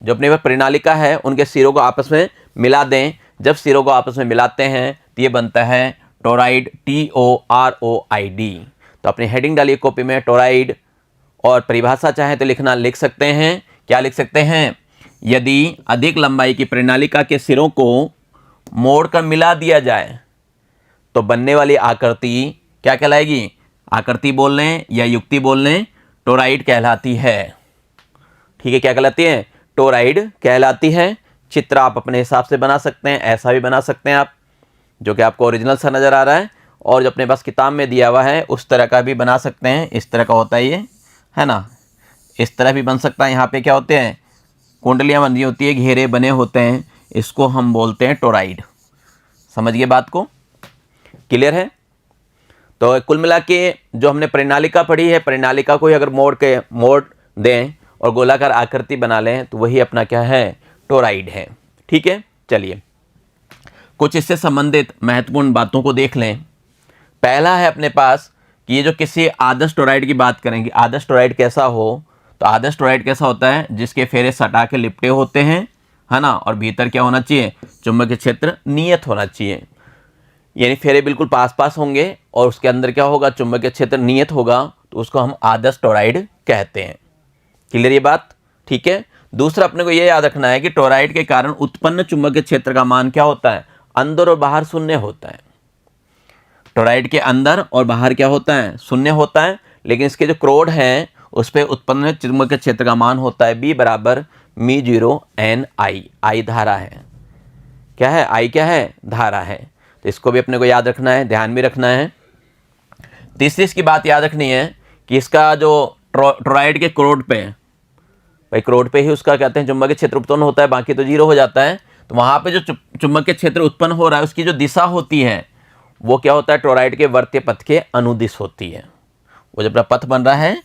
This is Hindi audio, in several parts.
जो अपने पास परिनालिका है उनके सिरों को आपस में मिला दें। जब सिरों को आपस में मिलाते हैं तो ये बनता है टोराइड, TOROID। तो अपनी हेडिंग डालिए कॉपी में टोराइड, और परिभाषा चाहे तो लिख सकते हैं। क्या लिख सकते हैं? यदि अधिक लंबाई की परिनालिका के सिरों को मोड़कर मिला दिया जाए तो बनने वाली आकृति क्या कहलाएगी? आकृति बोल लें या युक्ति बोल लें, टोराइड कहलाती है। ठीक है, क्या कहलाती है? टोराइड कहलाती है। चित्र आप अपने हिसाब से बना सकते हैं, ऐसा भी बना सकते हैं आप, जो कि आपको ओरिजिनल सा नज़र आ रहा है, और जो अपने पास किताब में दिया हुआ है उस तरह का भी बना सकते हैं। इस तरह का होता है ये, है ना, इस तरह भी बन सकता है। यहाँ पे क्या होते हैं? कुंडलियाँ बंधी होती है, घेरे बने होते हैं, इसको हम बोलते हैं टोराइड। समझ गए बात को? क्लियर है? तो कुल मिला के जो हमने परिनालिका पढ़ी है, परिनालिका को ही अगर मोड़ दें और गोलाकार आकृति बना लें तो वही अपना क्या है? टोराइड है। ठीक है, चलिए कुछ इससे संबंधित महत्वपूर्ण बातों को देख लें। पहला है अपने पास कि ये जो किसी आदर्श टोराइड की बात करेंगे, आदर्श टोराइड कैसा हो, तो आदर्श टोराइड कैसा होता है? जिसके फेरे सटा के लिपटे होते हैं, है ना, और भीतर क्या होना चाहिए? चुंबकीय क्षेत्र नियत होना चाहिए। यानी फेरे बिल्कुल पास पास होंगे और उसके अंदर क्या होगा? चुंबकीय क्षेत्र नियत होगा, तो उसको हम आदर्श टोराइड कहते हैं। क्लियर ये बात? ठीक है। दूसरा अपने को ये याद रखना है कि टोराइड के कारण उत्पन्न चुंबकीय क्षेत्र का मान क्या होता है? अंदर और बाहर शून्य होता है। टोराइड के अंदर और बाहर क्या होता है? शून्य होता है। लेकिन इसके जो क्रोड हैं उस पर उत्पन्न चुंबकीय क्षेत्र का मान होता है B बराबर μ0N I धारा है। क्या है? I क्या है? धारा है। तो इसको भी अपने को याद रखना है, ध्यान भी रखना है। तीसरी इसकी बात याद रखनी है कि इसका जो टोराइड के क्रोड पे, भाई क्रोड पे ही उसका कहते हैं चुंबकीय क्षेत्र उत्पन्न होता है, बाकी तो जीरो हो जाता है। तो वहाँ पे जो चुंबकीय क्षेत्र उत्पन्न हो रहा है उसकी जो दिशा होती है वो क्या होता है? टोराइड के वर्त्य पथ के अनुदिश होती है। वो जब पथ बन रहा है,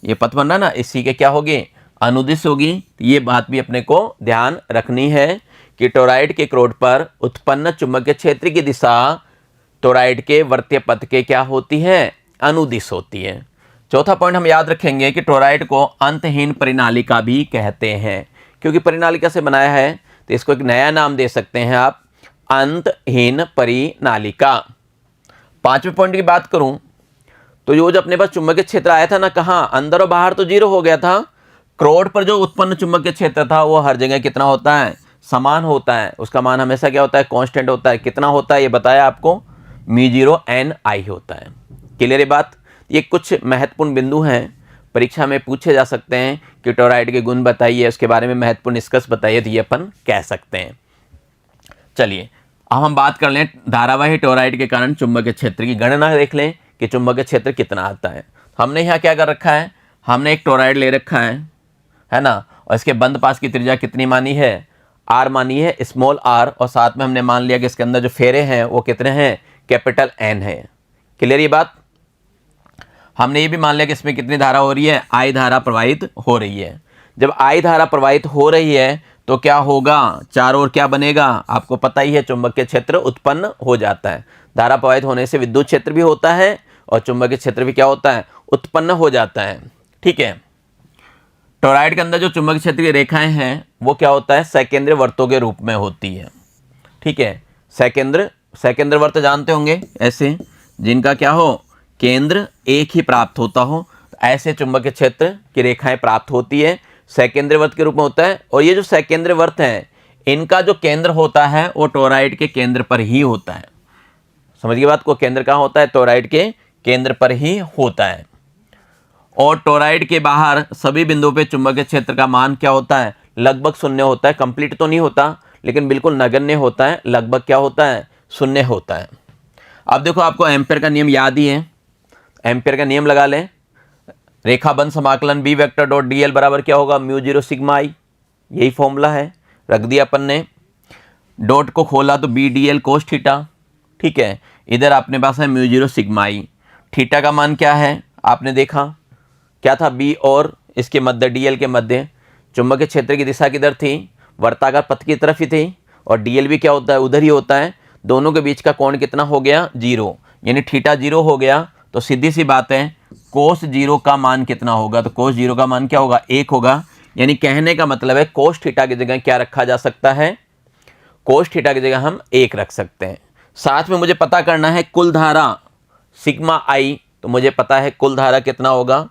ये पथ बन रहा है ना, इसी के क्या होगी? अनुदिश होगी। तो ये बात भी अपने को ध्यान रखनी है कि टोराइड के क्रोड पर उत्पन्न चुंबकीय क्षेत्र की दिशा टोराइड के वर्त्य पथ के क्या होती है? अनुदिश होती है। चौथा पॉइंट हम याद रखेंगे कि टोराइड को अंतहीन परिनालिका भी कहते हैं। क्योंकि परिनालिका से बनाया है तो इसको एक नया नाम दे सकते हैं आप, अंतहीन परिनालिका। पांचवें पॉइंट की बात करूं तो जो अपने पास चुंबकीय क्षेत्र आया था ना, कहाँ? अंदर और बाहर तो जीरो हो गया था। क्रोड पर जो उत्पन्न चुंबकीय क्षेत्र था वो हर जगह कितना होता है? समान होता है। उसका मान हमेशा क्या होता है? कांस्टेंट होता है। कितना होता है ये बताया आपको? μ0Ni होता है। क्लियर ये बात? ये कुछ महत्वपूर्ण बिंदु हैं, परीक्षा में पूछे जा सकते हैं कि टोराइड के गुण बताइए, उसके बारे में महत्वपूर्ण निष्कर्ष बताइए, तो ये अपन कह सकते हैं। चलिए अब हम बात कर लें धारावाही टोराइड के कारण चुंबकीय क्षेत्र की गणना देख लें कि चुंबकीय क्षेत्र कितना आता है। हमने यहाँ क्या कर रखा है? हमने एक टोराइड ले रखा है ना, और इसके बंद पास की त्रिज्या कितनी मानी है? R मानी है, स्मॉल r, और साथ में हमने मान लिया कि इसके अंदर जो फेरे हैं वो कितने हैं? कैपिटल N है। क्लियर ये बात? हमने ये भी मान लिया कि इसमें कितनी धारा हो रही है? I धारा प्रवाहित हो रही है। जब I धारा प्रवाहित हो रही है तो क्या होगा? चारों ओर क्या बनेगा? आपको पता ही है, चुंबकीय क्षेत्र उत्पन्न हो जाता है। धारा प्रवाहित होने से विद्युत क्षेत्र भी होता है और चुंबकीय क्षेत्र भी क्या होता है? उत्पन्न हो जाता है। ठीक है। टोराइड के अंदर जो चुंबकीय क्षेत्र की रेखाएं हैं वो क्या होता है? सकेंद्रीय वृत्तों के रूप में होती है। ठीक है, सकेंद्र वृत्त जानते होंगे, ऐसे जिनका क्या हो? केंद्र एक ही प्राप्त होता हो, तो ऐसे चुंबकीय क्षेत्र की रेखाएं प्राप्त होती है, सकेंद्रीय वृत्त के रूप में होता है। और ये जो सकेंद्रीय वृत्त हैं इनका जो केंद्र होता है वो टोराइड के केंद्र पर ही होता है। समझिए बात को? केंद्र कहाँ होता है? टोराइड के केंद्र पर ही होता है। और टोराइड के बाहर सभी बिंदुओं पे चुंबकीय क्षेत्र का मान क्या होता है? लगभग शून्य होता है। कंप्लीट तो नहीं होता लेकिन बिल्कुल नगण्य होता है। लगभग क्या होता है? शून्य होता है। अब देखो, आपको एम्पेयर का नियम याद ही है, एम्पेयर का नियम लगा लें। रेखाबंध समाकलन B वेक्टर डॉट dl बराबर क्या होगा? μ0 सिग्मा I, यही फॉर्मूला है। रख दिया अपन ने, डॉट को खोला तो B dl कोस थीटा। ठीक है, इधर अपने पास है μ0 सिग्मा I। थीटा का मान क्या है? आपने देखा क्या था? B और इसके मध्य, dl के मध्य चुंबकीय क्षेत्र की दिशा किधर थी? वर्ताकार पथ की तरफ ही थी। और dl भी क्या होता है? उधर ही होता है। दोनों के बीच का कोण कितना हो गया? 0, यानी थीटा 0 हो गया। तो सीधी सी बात है, कोस 0 का मान कितना होगा? तो कोस 0 का मान क्या होगा? 1 होगा, यानी कहने का मतलब है कोस थीटा की जगह क्या रखा जा सकता है, कोस थीटा की जगह हम 1 रख सकते हैं। साथ में मुझे पता करना है कुल धारा सिग्मा आई, तो मुझे पता है कुल धारा कितना होगा,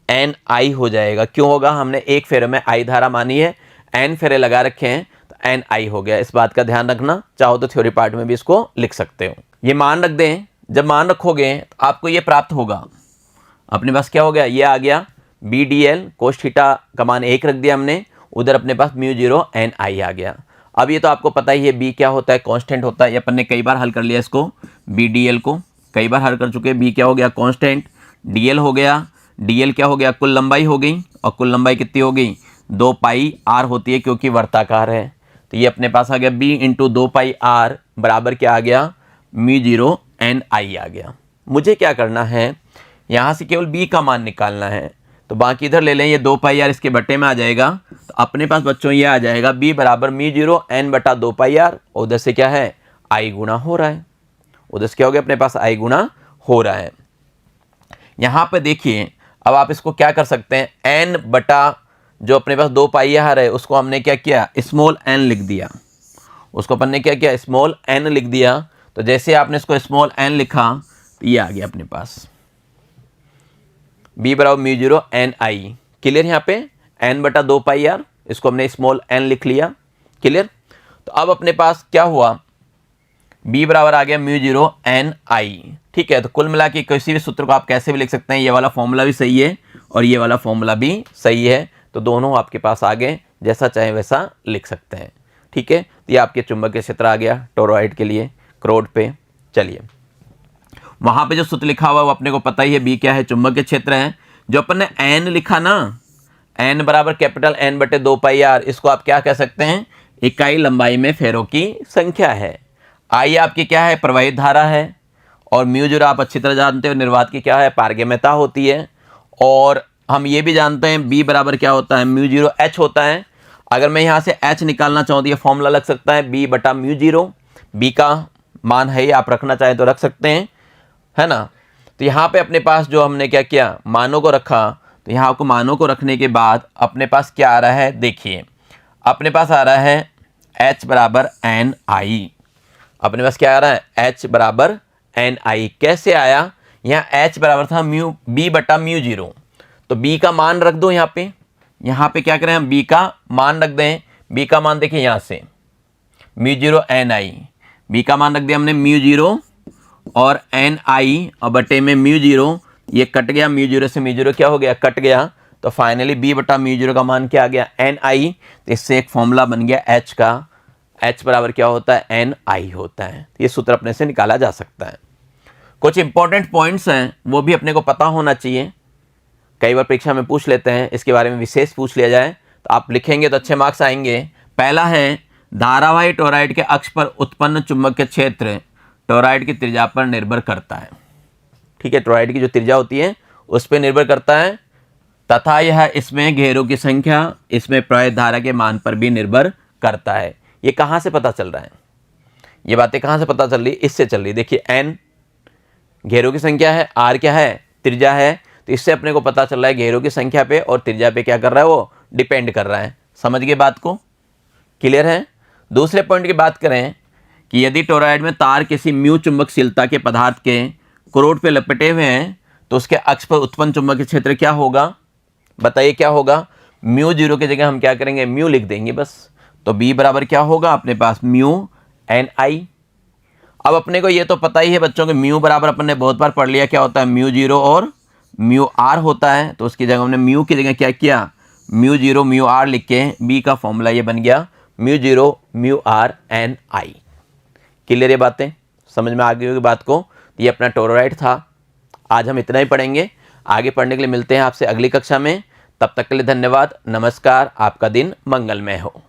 एन आई हो जाएगा। क्यों होगा, हमने एक फेरे में आई धारा मानी है, एन फेरे लगा रखे हैं तो एन आई हो गया। इस बात का ध्यान रखना, चाहो तो थ्योरी पार्ट में भी इसको लिख सकते हो। ये मान रख दें, जब मान रखोगे तो आपको ये प्राप्त होगा, अपने पास क्या हो गया, ये आ गया B D L, cos theta का मान 1 रख दिया हमने, उधर अपने पास म्यू 0 एन आई आ गया। अब ये तो आपको पता ही है बी क्या होता है, कांस्टेंट होता है, ये अपन ने कई बार हल कर लिया इसको, बी डी एल को कई बार हल कर चुके हैं। बी क्या हो गया, कांस्टेंट, डी एल हो गया, डी एल क्या हो गया, कुल लंबाई हो गई, और कुल लंबाई कितनी हो गई, 2 पाई आर होती है क्योंकि वर्ताकार है। तो ये अपने पास आ गया बी इंटू 2 पाई आर बराबर क्या आ गया, म्यू 0 एन आई आ गया। मुझे क्या करना है, यहाँ से केवल बी का मान निकालना है, तो बाकी इधर ले लें, ये 2 पाई आर इसके बट्टे में आ जाएगा, तो अपने पास बच्चों ये आ जाएगा बी बराबर म्यू 0 एन बटा 2 पाई आर, और उधर से क्या है, आई गुणा हो रहा है, उधर से क्या हो गया अपने पास, आई गुणा हो रहा है। यहाँ पे देखिए, अब आप इसको क्या कर सकते हैं, एन बटा जो अपने पास 2 पाई आर है उसको हमने क्या किया, स्मॉल एन लिख दिया, उसको अपन ने क्या किया, स्मॉल एन लिख दिया। तो जैसे आपने इसको स्मॉल एन लिखा तो ये आ गया अपने पास बी बराबर म्यू 0 एन आई। क्लियर, यहाँ पे एन बटा 2 पाई आर, इसको हमने स्मॉल एन लिख लिया। क्लियर, तो अब अपने पास क्या हुआ, बी बराबर आ गया म्यू 0 एन आई। ठीक है, तो कुल मिला के किसी भी सूत्र को आप कैसे भी लिख सकते हैं, ये वाला फॉर्मूला भी सही है और ये वाला फॉर्मूला भी सही है, तो दोनों आपके पास आ गए, जैसा चाहे वैसा लिख सकते हैं। ठीक है, तो ये आपके चुंबकीय क्षेत्र आ गया टोरॉइड के लिए क्रोड पे। चलिए, वहाँ पे जो सूत्र लिखा हुआ है वो अपने को पता ही है, बी क्या है, चुंबकीय क्षेत्र है। जो अपन ने एन लिखा ना, एन बराबर कैपिटल एन बटे 2 पाई आर, इसको आप क्या कह सकते हैं, इकाई लंबाई में फेरों की संख्या है। आई आपकी क्या है, प्रवाहित धारा है, और म्यू 0 आप अच्छी तरह जानते हो निर्वात की क्या है, पारगम्यता होती है। और हम ये भी जानते हैं बी बराबर क्या होता है, म्यू 0 एच होता है। अगर मैं यहाँ से एच निकालना चाहूँ तो ये फॉर्मूला लग सकता है बी बटा म्यू 0, बी का मान है, आप रखना चाहें तो रख सकते हैं, है ना। तो यहाँ पे अपने पास जो हमने क्या किया, मानों को रखा, तो यहाँ को मानों को रखने के बाद अपने पास क्या आ रहा है, देखिए अपने पास आ रहा है एच बराबर एन आई, अपने पास क्या आ रहा है, एच बराबर एन आई। कैसे आया, यहाँ एच बराबर था म्यू बी बटा म्यू 0, तो बी का मान रख दो यहाँ पे क्या करें हम, बी का मान रख दें। बी का मान देखिए यहाँ से म्यू 0 एन आई, बी का मान रख दिया हमने म्यू 0 और एन आई, और बटे में म्यू 0, ये कट गया, म्यू 0 से म्यू 0 क्या हो गया, कट गया, तो फाइनली बी बटा म्यू 0 का मान क्या आ गया, एन आई। तो इससे एक फॉर्मूला बन गया एच का, एच बराबर क्या होता है, एन आई होता है। ये सूत्र अपने से निकाला जा सकता है। कुछ इंपॉर्टेंट पॉइंट्स हैं वो भी अपने को पता होना चाहिए, कई बार परीक्षा में पूछ लेते हैं, इसके बारे में विशेष पूछ लिया जाए तो आप लिखेंगे तो अच्छे मार्क्स आएंगे। पहला है, धारावाही टोरॉइड के अक्ष पर उत्पन्न चुंबकीय क्षेत्र टोरॉइड की त्रिज्या पर निर्भर करता है। ठीक है, टोरॉइड की जो त्रिज्या होती है उस पर निर्भर करता है, तथा यह इसमें घेरों की संख्या, इसमें प्रवाहित धारा के मान पर भी निर्भर करता है। ये कहाँ से पता चल रहा है, ये बातें कहाँ से पता चल रही, इससे चल रही। देखिए एन घेरों की संख्या है, आर क्या है, त्रिज्या है, तो इससे अपने को पता चल रहा है घेरों की संख्या पे और त्रिज्या पे क्या कर रहा है, वो डिपेंड कर रहा है। समझ गए बात को, क्लियर है। दूसरे पॉइंट की बात करें कि यदि टोरॉइड में तार किसी म्यू चुंबकशीलता के पदार्थ के क्रोड पे लपेटे हुए हैं तो उसके अक्ष पर उत्पन्न चुंबकीय क्षेत्र क्या होगा, बताइए क्या होगा। म्यू 0 की जगह हम क्या करेंगे, म्यू लिख देंगे बस, तो बी बराबर क्या होगा अपने पास, म्यू एन आई। अब अपने को ये तो पता ही है बच्चों के म्यू बराबर अपन ने बहुत बार पढ़ लिया, क्या होता है म्यू 0 और म्यू आर होता है, तो उसकी जगह हमने म्यू की जगह क्या किया, म्यू 0 म्यू आर लिख के बी का फॉर्मूला ये बन गया mu 0 mu R N I. Clear ये बातें समझ में आ गई होगी बात को। ये अपना टोरॉइड था, आज हम इतना ही पढ़ेंगे, आगे पढ़ने के लिए मिलते हैं आपसे अगली कक्षा में। तब तक के लिए धन्यवाद, नमस्कार, आपका दिन मंगलमय हो।